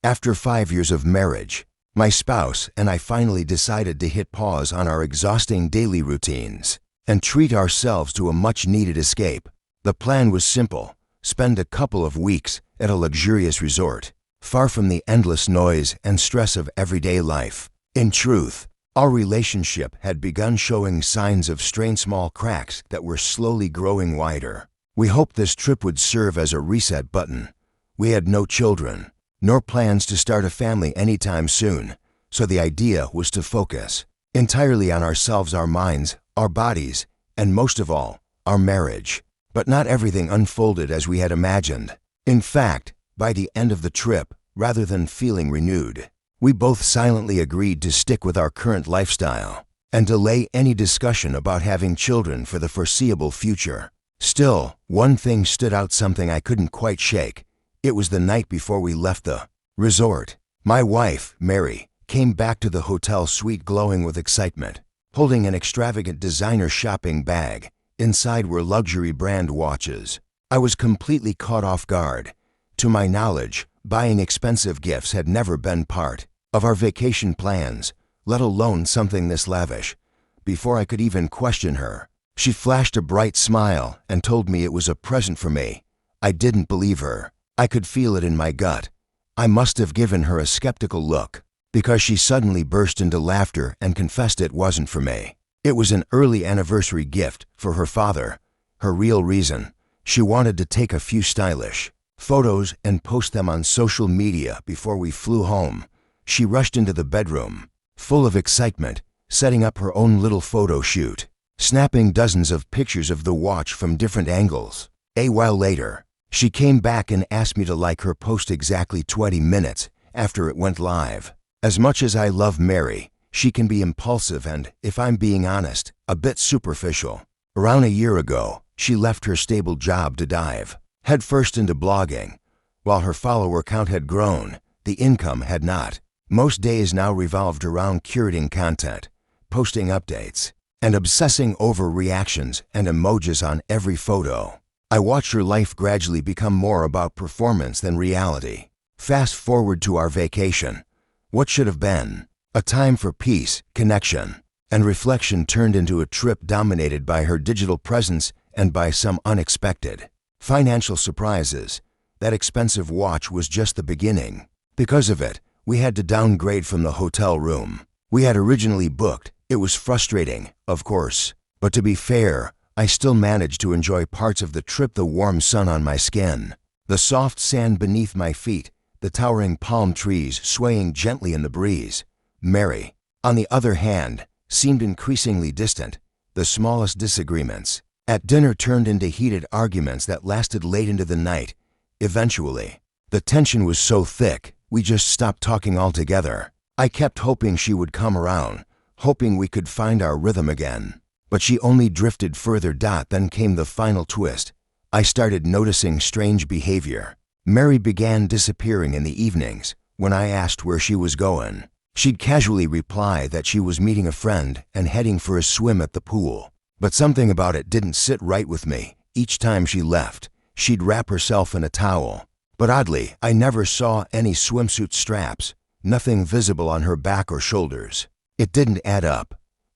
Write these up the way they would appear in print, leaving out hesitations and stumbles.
After 5 years of marriage, my spouse and I finally decided to hit pause on our exhausting daily routines and treat ourselves to a much-needed escape. The plan was simple: spend a couple of weeks at a luxurious resort, far from the endless noise and stress of everyday life. In truth, our relationship had begun showing signs of strained small cracks that were slowly growing wider. We hoped this trip would serve as a reset button. We had no children, nor plans to start a family anytime soon, so the idea was to focus entirely on ourselves, our minds, our bodies, and most of all, our marriage. But not everything unfolded as we had imagined. In fact, by the end of the trip, rather than feeling renewed, we both silently agreed to stick with our current lifestyle and delay any discussion about having children for the foreseeable future. Still, one thing stood out, something I couldn't quite shake. It was the night before we left the resort. My wife, Mary, came back to the hotel suite glowing with excitement, holding an extravagant designer shopping bag. Inside were luxury brand watches. I was completely caught off guard. To my knowledge, buying expensive gifts had never been part of our vacation plans, let alone something this lavish. Before I could even question her, she flashed a bright smile and told me it was a present for me. I didn't believe her. I could feel it in my gut. I must have given her a skeptical look, because she suddenly burst into laughter and confessed it wasn't for me. It was an early anniversary gift for her father. Her real reason: she wanted to take a few stylish photos and post them on social media before we flew home. She rushed into the bedroom, full of excitement, setting up her own little photo shoot, snapping dozens of pictures of the watch from different angles. A while later, she came back and asked me to like her post exactly 20 minutes after it went live. As much as I love Mary, she can be impulsive and, if I'm being honest, a bit superficial. Around a year ago, she left her stable job to dive headfirst into blogging. While her follower count had grown, the income had not. Most days now revolved around curating content, posting updates, and obsessing over reactions and emojis on every photo. I watched her life gradually become more about performance than reality. Fast forward to our vacation. What should have been a time for peace, connection, and reflection turned into a trip dominated by her digital presence and by some unexpected financial surprises. That expensive watch was just the beginning. Because of it, we had to downgrade from the hotel room we had originally booked. It was frustrating, of course, but to be fair, I still managed to enjoy parts of the trip: the warm sun on my skin, the soft sand beneath my feet, the towering palm trees swaying gently in the breeze. Mary, on the other hand, seemed increasingly distant. The smallest disagreements at dinner turned into heated arguments that lasted late into the night. Eventually, the tension was so thick, we just stopped talking altogether. I kept hoping she would come around, hoping we could find our rhythm again. But she only drifted further. Then came the final twist. I started noticing strange behavior. Mary began disappearing in the evenings. When I asked where she was going, she'd casually reply that she was meeting a friend and heading for a swim at the pool. But something about it didn't sit right with me. Each time she left, she'd wrap herself in a towel. But oddly, I never saw any swimsuit straps, nothing visible on her back or shoulders. It didn't add up.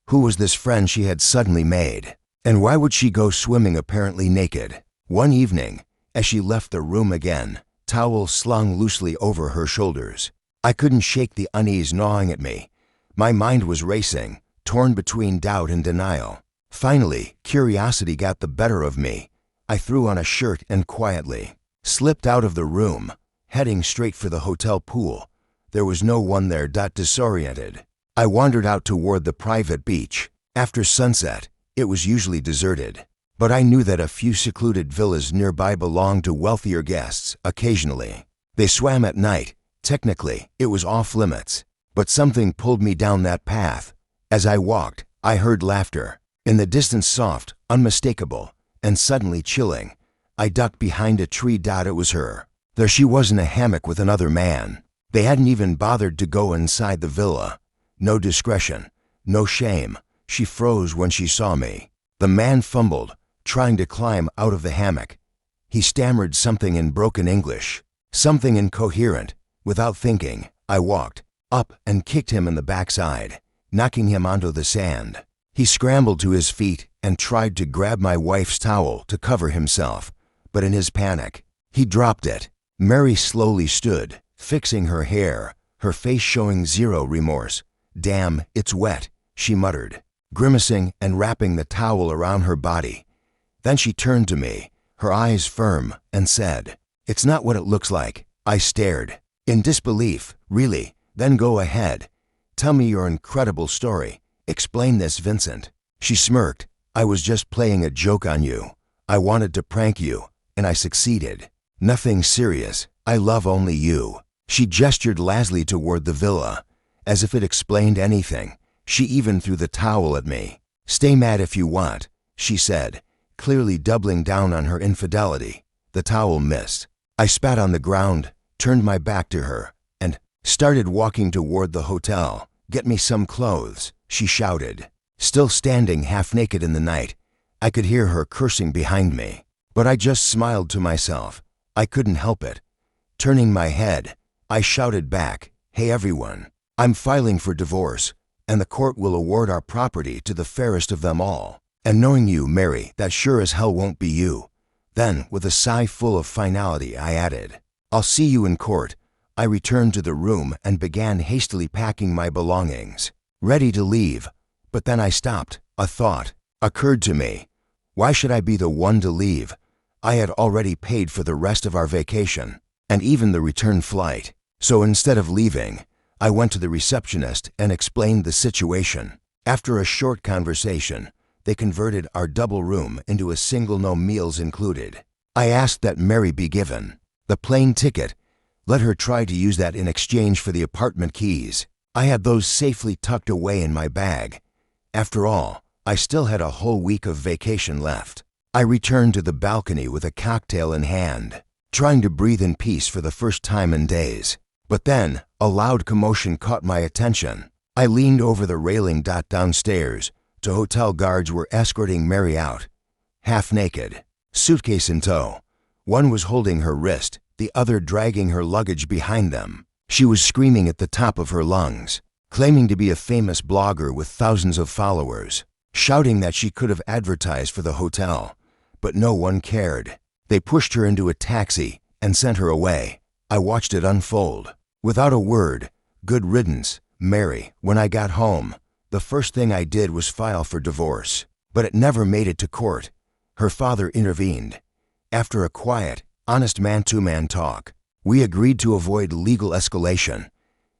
Who was this friend she had suddenly made? And why would she go swimming apparently naked? One evening, as she left the room again, towel slung loosely over her shoulders, I couldn't shake the unease gnawing at me. My mind was racing, torn between doubt and denial. Finally, curiosity got the better of me. I threw on a shirt and quietly slipped out of the room, heading straight for the hotel pool. There was no one there. Disoriented, I wandered out toward the private beach. After sunset, it was usually deserted, but I knew that a few secluded villas nearby belonged to wealthier guests. Occasionally, they swam at night. Technically, it was off limits, but something pulled me down that path. As I walked, I heard laughter. In the distance, soft, unmistakable, and suddenly chilling. I ducked behind a tree. It was her. There she was in a hammock with another man. They hadn't even bothered to go inside the villa. No discretion, no shame. She froze when she saw me. The man fumbled, trying to climb out of the hammock. He stammered something in broken English, something incoherent. Without thinking, I walked up and kicked him in the backside, knocking him onto the sand. He scrambled to his feet and tried to grab my wife's towel to cover himself, but in his panic, he dropped it. Mary slowly stood, fixing her hair, her face showing zero remorse. "Damn, it's wet," she muttered, grimacing and wrapping the towel around her body. Then she turned to me, her eyes firm, and said, "It's not what it looks like." I stared, in disbelief. "Really? Then go ahead. Tell me your incredible story. Explain this, Vincent." She smirked. "I was just playing a joke on you. I wanted to prank you, and I succeeded. Nothing serious. I love only you." She gestured lazily toward the villa, as if it explained anything. She even threw the towel at me. "Stay mad if you want," she said, clearly doubling down on her infidelity. The towel missed. I spat on the ground, turned my back to her, and started walking toward the hotel. "Get me some clothes," she shouted. Still standing half naked in the night, I could hear her cursing behind me, but I just smiled to myself. I couldn't help it. Turning my head, I shouted back, "Hey everyone, I'm filing for divorce, and the court will award our property to the fairest of them all. And knowing you, Mary, that sure as hell won't be you." Then, with a sigh full of finality, I added, "I'll see you in court." I returned to the room and began hastily packing my belongings, ready to leave. But then I stopped. A thought occurred to me. Why should I be the one to leave? I had already paid for the rest of our vacation, and even the return flight. So instead of leaving, I went to the receptionist and explained the situation. After a short conversation, they converted our double room into a single, no meals included. I asked that Mary be given the plane ticket. Let her try to use that in exchange for the apartment keys. I had those safely tucked away in my bag. After all, I still had a whole week of vacation left. I returned to the balcony with a cocktail in hand, trying to breathe in peace for the first time in days. But then, a loud commotion caught my attention. I leaned over the railing. Downstairs, two hotel guards were escorting Mary out, half naked, suitcase in tow. One was holding her wrist, the other dragging her luggage behind them. She was screaming at the top of her lungs, claiming to be a famous blogger with thousands of followers, shouting that she could have advertised for the hotel, but no one cared. They pushed her into a taxi and sent her away. I watched it unfold. Without a word, good riddance, Mary. When I got home, the first thing I did was file for divorce, but it never made it to court. Her father intervened. After a quiet, honest man-to-man talk, we agreed to avoid legal escalation.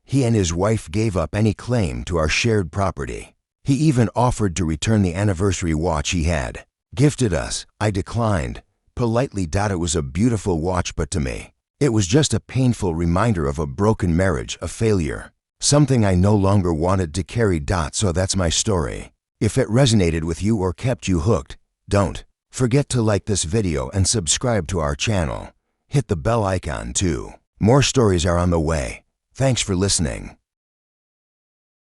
He and his wife gave up any claim to our shared property. He even offered to return the anniversary watch he had gifted us. I declined, politely. It was a beautiful watch, but to me, it was just a painful reminder of a broken marriage, a failure, something I no longer wanted to carry. So that's my story. If it resonated with you or kept you hooked, don't forget to like this video and subscribe to our channel. Hit the bell icon too. More stories are on the way. Thanks for listening.